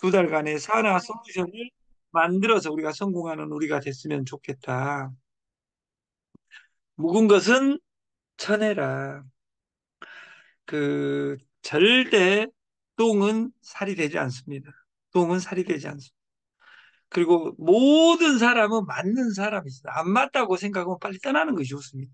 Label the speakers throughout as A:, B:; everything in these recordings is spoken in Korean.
A: 두 달간의 산화 솔루션을 만들어서 우리가 성공하는 우리가 됐으면 좋겠다. 묵은 것은 천해라. 절대 똥은 살이 되지 않습니다. 똥은 살이 되지 않습니다. 그리고 모든 사람은 맞는 사람이 있어요. 안 맞다고 생각하면 빨리 떠나는 것이 좋습니다.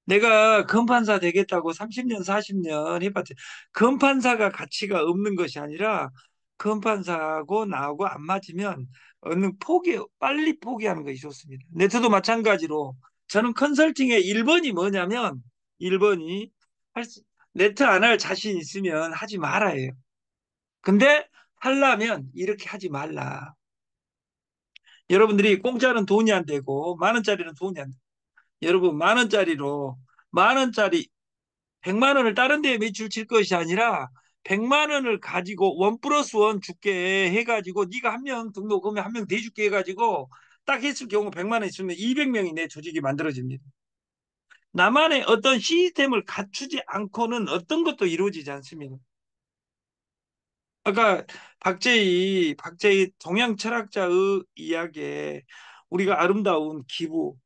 A: 내가 검판사 되겠다고 30년, 40년 해봤자 검판사가 가치가 없는 것이 아니라 검판사하고 나하고 안 맞으면 빨리 포기하는 것이 좋습니다. 네트도 마찬가지로 저는 컨설팅의 1번이 뭐냐면 1번이 네트 안 할 자신 있으면 하지 말아요. 근데 하려면 이렇게 하지 말라. 여러분들이 공짜는 돈이 안 되고 만 원짜리는 돈이 안 돼. 여러분 만 원짜리 100만 원을 다른 데에 매출 칠 것이 아니라 100만 원을 가지고 원 플러스 원 줄게 해가지고 네가 한 명 등록하면 한 명 더 줄게 해가지고 딱 했을 경우 100만 원 있으면 200명이 내 조직이 만들어집니다. 나만의 어떤 시스템을 갖추지 않고는 어떤 것도 이루어지지 않습니다. 아까 박제희 동양 철학자의 이야기에 우리가 아름다운 기부,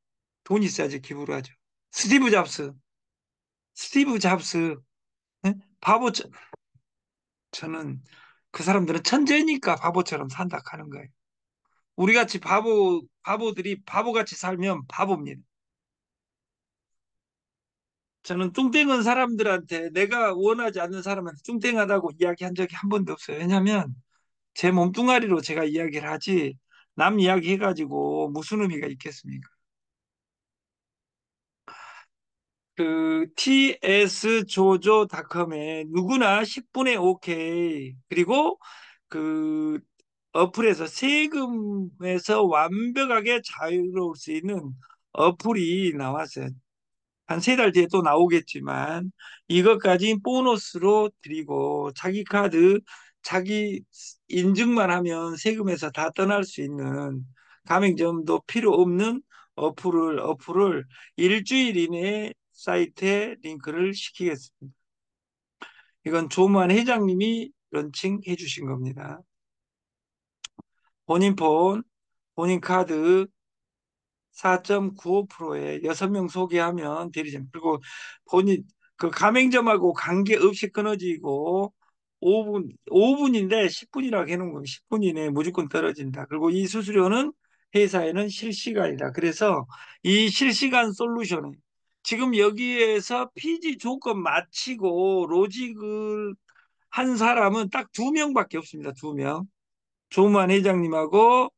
A: 돈 있어야지 기부를 하죠. 스티브 잡스, 스티브 잡스, 예? 바보, 저는 그 사람들은 천재니까 바보처럼 산다 하는 거예요. 우리 같이 바보들이 바보같이 살면 바보입니다. 저는 뚱땡은 사람들한테 내가 원하지 않는 사람한테 뚱땡하다고 이야기한 적이 한 번도 없어요. 왜냐하면 제 몸뚱아리로 제가 이야기를 하지 남 이야기 해가지고 무슨 의미가 있겠습니까? ts조조닷컴에 누구나 10분에 오케이 그리고 그 어플에서 세금에서 완벽하게 자유로울 수 있는 어플이 나왔어요. 한 세 달 뒤에 또 나오겠지만 이것까지 보너스로 드리고 자기 카드 자기 인증만 하면 세금에서 다 떠날 수 있는 가맹점도 필요 없는 어플을 일주일 이내에 사이트에 링크를 시키겠습니다. 이건 조만 회장님이 런칭해 주신 겁니다. 본인 폰, 본인 카드 4.95%에 6명 소개하면 대리점. 그리고 본인 그 가맹점하고 관계없이 끊어지고 5분인데 10분이라고 해놓은 거면 10분 이내에 무조건 떨어진다. 그리고 이 수수료는 회사에는 실시간이다. 그래서 이 실시간 솔루션에 지금 여기에서 피지 조건 마치고 로직을 한 사람은 딱 2명밖에 없습니다. 2명. 조만 회장님하고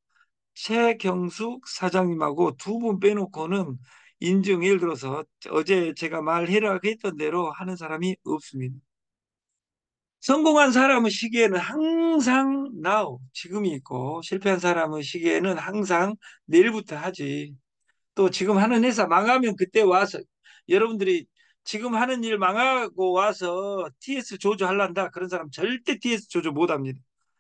A: 최경숙 사장님하고 2분 빼놓고는 인증 예를 들어서 어제 제가 말해라 했던 대로 하는 사람이 없습니다. 성공한 사람의 시기에는 항상 now 지금이 있고 실패한 사람의 시기에는 항상 내일부터 하지. 또 지금 하는 회사 망하면 그때 와서 여러분들이 지금 하는 일 망하고 와서 TS 조조하려다 그런 사람 절대 TS 조조 못 합니다.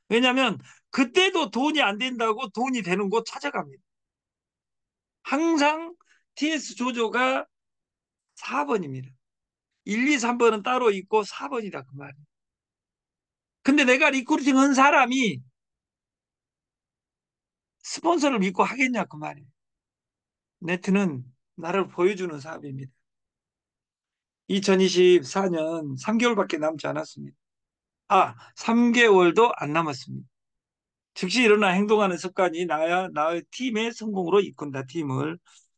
A: 왜냐하면 그때도 돈이 안 된다고 돈이 되는 곳 찾아갑니다. 항상 TS 조조가 4번입니다. 1, 2, 3번은 따로 있고 4번이다 그 말이에요. 근데 내가 리크루팅 한 사람이 스폰서를 믿고 하겠냐 그 말이에요. 네트는 나를 보여주는 사업입니다. 2024년 3개월밖에 남지 않았습니다. 3개월도 안 남았습니다. 즉시 일어나 행동하는 습관이 나의 팀의 성공으로 이끈다, 팀을.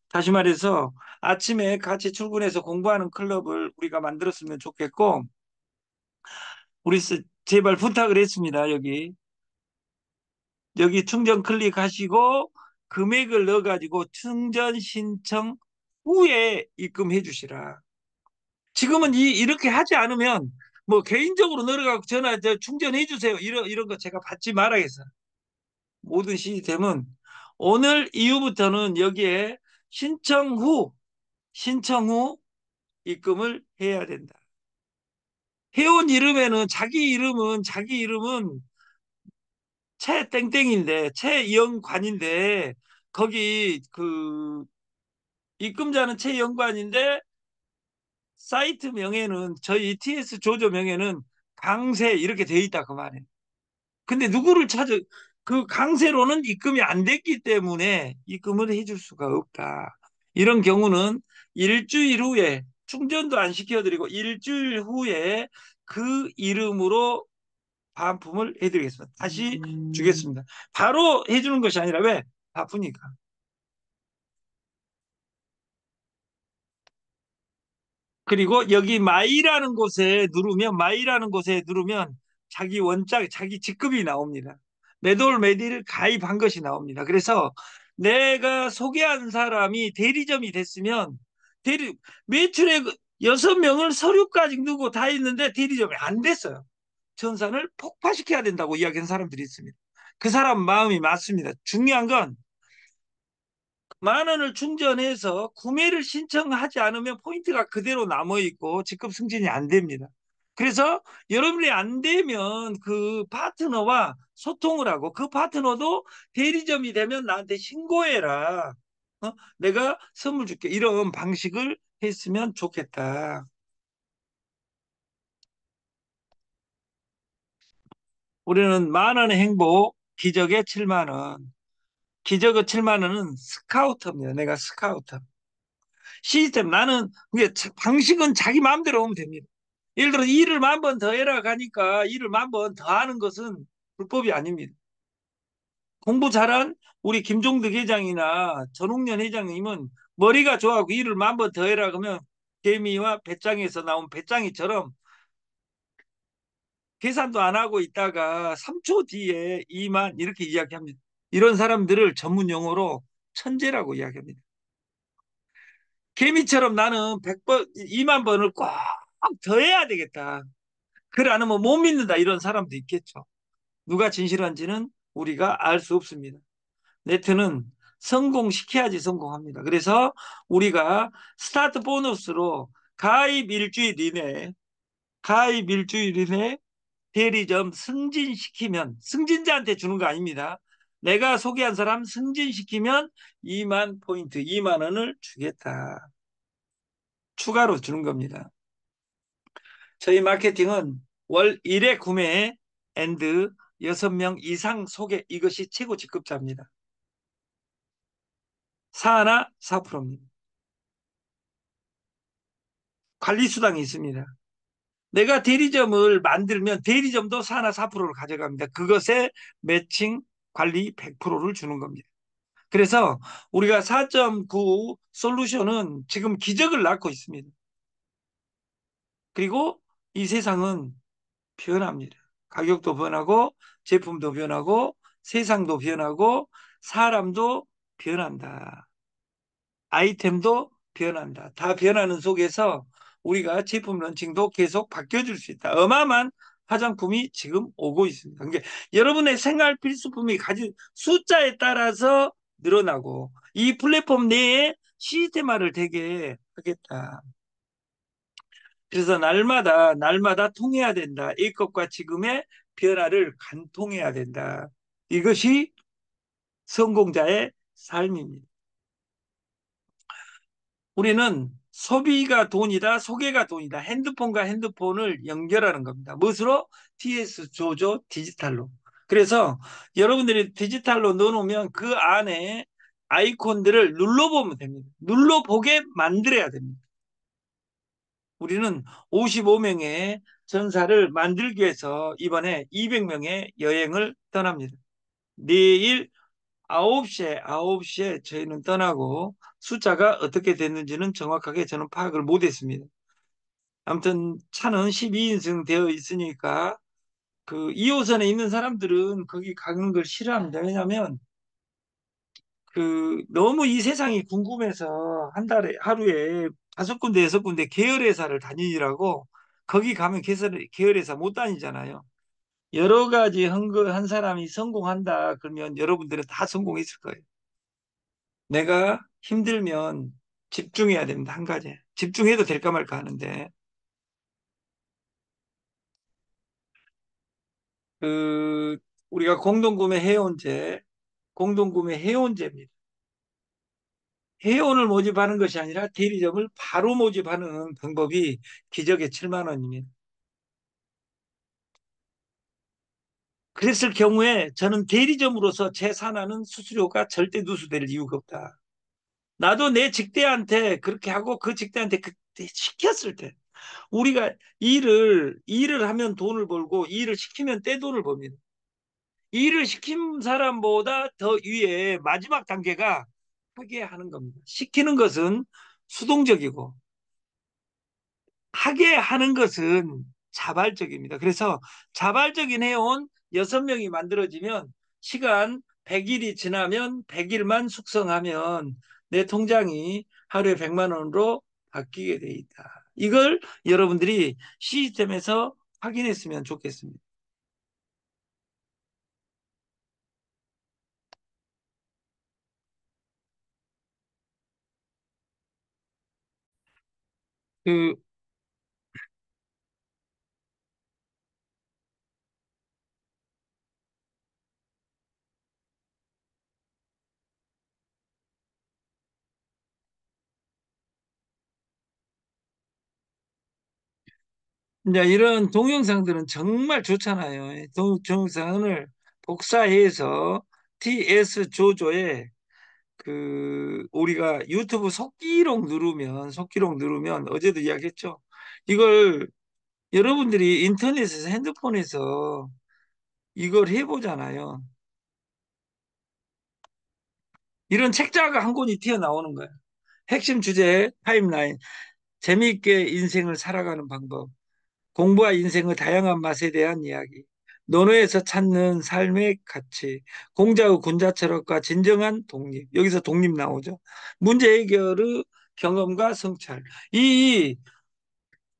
A: 다시 말해서 아침에 같이 출근해서 공부하는 클럽을 우리가 만들었으면 좋겠고, 제발 부탁을 했습니다, 여기 충전 클릭하시고 금액을 넣어가지고 충전 신청 후에 입금해 주시라. 지금은 이렇게 하지 않으면 뭐 개인적으로 넣어가고 충전해 주세요. 이런 거 제가 받지 말아야겠어요. 모든 시스템은 오늘 이후부터는 여기에 신청 후 입금을 해야 된다. 회원 이름에는 자기 이름은 최땡땡인데 최영관인데 거기 입금자는 최영관인데 사이트 명에는 저희 TS 조조 명에는 강세 이렇게 돼 있다 그 말이에요. 근데 누구를 찾아, 그 강세로는 입금이 안 됐기 때문에 입금을 해줄 수가 없다. 이런 경우는 일주일 후에 충전도 안 시켜드리고 일주일 후에 그 이름으로 반품을 해드리겠습니다. 다시 주겠습니다. 바로 해주는 것이 아니라 왜? 바쁘니까. 그리고 여기 마이라는 곳에 누르면 자기 원작, 자기 직급이 나옵니다. 매도를 매도를 가입한 것이 나옵니다. 그래서 내가 소개한 사람이 대리점이 됐으면 대리 매출액 6명을 서류까지 넣고 다 했는데 대리점이 안 됐어요. 전산을 폭파시켜야 된다고 이야기하는 사람들이 있습니다. 그 사람 마음이 맞습니다. 중요한 건 10,000원을 충전해서 구매를 신청하지 않으면 포인트가 그대로 남아 있고 직급 승진이 안 됩니다. 그래서 여러분이 안 되면 그 파트너와 소통을 하고 그 파트너도 대리점이 되면 나한테 신고해라. 내가 선물 줄게. 이런 방식을 했으면 좋겠다. 우리는 10,000원의 행복, 기적의 7만 원. 기적의 7만 원은 스카우터입니다. 내가 스카우터. 시스템 나는 그게 방식은 자기 마음대로 하면 됩니다. 예를 들어 일을 10,000번 더 해라 가니까 일을 10,000번 더 하는 것은 불법이 아닙니다. 공부 잘한 우리 김종득 회장이나 전홍련 회장님은 머리가 좋아하고 일을 10,000번 더 해라 그러면 개미와 배짱에서 나온 배짱이처럼 계산도 안 하고 있다가 3초 뒤에 2만 이렇게 이야기합니다. 이런 사람들을 전문 용어로 천재라고 이야기합니다. 개미처럼 나는 100번, 2만 번을 꼭 더 해야 되겠다. 그래 않으면 못 믿는다. 이런 사람도 있겠죠. 누가 진실한지는 우리가 알 수 없습니다. 네트는 성공시켜야지 성공합니다. 그래서 우리가 스타트 보너스로 가입 일주일 이내 대리점 승진시키면 승진자한테 주는 거 아닙니다. 내가 소개한 사람 승진시키면 2만 포인트, 2만 원을 주겠다. 추가로 주는 겁니다. 저희 마케팅은 월 1회 구매 앤드 6명 이상 소개 이것이 최고 직급자입니다. 사하나 4%입니다. 관리수당이 있습니다. 내가 대리점을 만들면 대리점도 사하나 4%를 가져갑니다. 그것에 매칭 관리 100%를 주는 겁니다. 그래서 우리가 4.9 솔루션은 지금 기적을 낳고 있습니다. 그리고 이 세상은 변합니다. 가격도 변하고 제품도 변하고 세상도 변하고 사람도 변한다. 아이템도 변한다. 다 변하는 속에서 우리가 제품 런칭도 계속 바뀌어질 수 있다. 어마어마한 화장품이 지금 오고 있습니다. 그러니까 여러분의 생활 필수품이 가진 숫자에 따라서 늘어나고 이 플랫폼 내에 시스템화를 되게 하겠다. 그래서 날마다 통해야 된다. A급과 지금의 변화를 간통해야 된다. 이것이 성공자의 삶입니다. 우리는 소비가 돈이다, 소개가 돈이다. 핸드폰과 핸드폰을 연결하는 겁니다. 무엇으로? TS 조조 디지털로. 그래서 여러분들이 디지털로 넣어놓으면 그 안에 아이콘들을 눌러보면 됩니다. 눌러보게 만들어야 됩니다. 우리는 55명의 전사를 만들기 위해서 이번에 200명의 여행을 떠납니다. 내일 9시에 저희는 떠나고 숫자가 어떻게 됐는지는 정확하게 저는 파악을 못했습니다. 아무튼 차는 12인승 되어 있으니까 그 2호선에 있는 사람들은 거기 가는 걸 싫어합니다. 왜냐하면 그 너무 이 세상이 궁금해서 한 달에 하루에 5군데 6군데 계열회사를 다니라고 거기 가면 계열회사 못 다니잖아요. 여러 가지 한 사람이 성공한다 그러면 여러분들은 다 성공했을 거예요. 내가 힘들면 집중해야 됩니다. 한 가지. 집중해도 될까 말까 하는데 그 우리가 공동구매 해온제입니다. 회원을 모집하는 것이 아니라 대리점을 바로 모집하는 방법이 기적의 7만 원입니다. 그랬을 경우에 저는 대리점으로서 제 산하는 수수료가 절대 누수될 이유가 없다. 나도 내 직대한테 그렇게 하고 그 직대한테 그때 시켰을 때 우리가 일을 하면 돈을 벌고 일을 시키면 떼돈을 법니다. 일을 시킨 사람보다 더 위에 마지막 단계가 하게 하는 겁니다. 시키는 것은 수동적이고 하게 하는 것은 자발적입니다. 그래서 자발적인 해온 6명이 만들어지면 시간 100일이 지나면 100일만 숙성하면 내 통장이 하루에 100만 원으로 바뀌게 돼 있다. 이걸 여러분들이 시스템에서 확인했으면 좋겠습니다. 그 이제 이런 동영상들은 정말 좋잖아요. 동영상을 복사해서 TS 조조에 우리가 유튜브 속기록 누르면 어제도 이야기했죠. 이걸 여러분들이 인터넷에서 핸드폰에서 이걸 해보잖아요. 이런 책자가 한 권이 튀어나오는 거예요. 핵심 주제 타임라인, 재미있게 인생을 살아가는 방법, 공부와 인생의 다양한 맛에 대한 이야기, 논어에서 찾는 삶의 가치, 공자의 군자 철학과 진정한 독립. 여기서 독립 나오죠. 문제 해결의 경험과 성찰. 이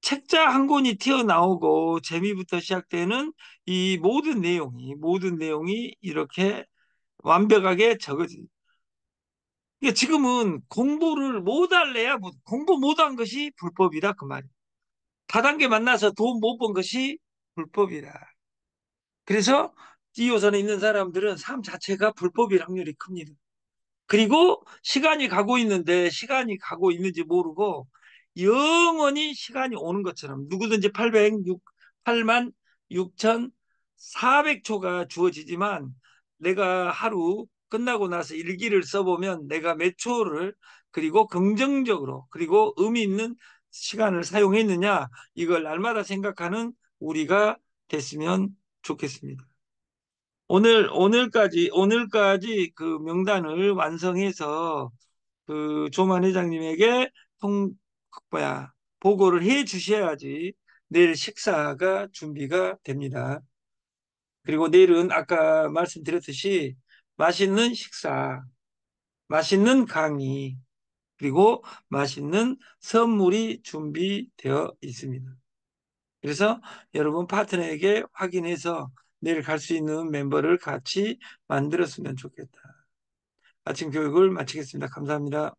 A: 책자 한 권이 튀어나오고 재미부터 시작되는 이 모든 내용이 이렇게 완벽하게 적어진. 그러니까 지금은 공부를 못할래야 공부 못한 것이 불법이다 그 말이에요. 다단계 만나서 돈 못 번 것이 불법이다. 그래서 D호선에 있는 사람들은 삶 자체가 불법일 확률이 큽니다. 그리고 시간이 가고 있는데 시간이 가고 있는지 모르고 영원히 시간이 오는 것처럼 누구든지 8만 6,400초가 주어지지만 내가 하루 끝나고 나서 일기를 써보면 내가 몇 초를 그리고 긍정적으로 그리고 의미 있는 시간을 사용했느냐 이걸 날마다 생각하는 우리가 됐으면 좋겠습니다. 오늘까지 그 명단을 완성해서 그 조만 회장님에게 통, 뭐야, 보고를 해 주셔야지 내일 식사가 준비가 됩니다. 그리고 내일은 아까 말씀드렸듯이 맛있는 식사, 맛있는 강의, 그리고 맛있는 선물이 준비되어 있습니다. 그래서 여러분 파트너에게 확인해서 내일 갈 수 있는 멤버를 같이 만들었으면 좋겠다. 아침 교육을 마치겠습니다. 감사합니다.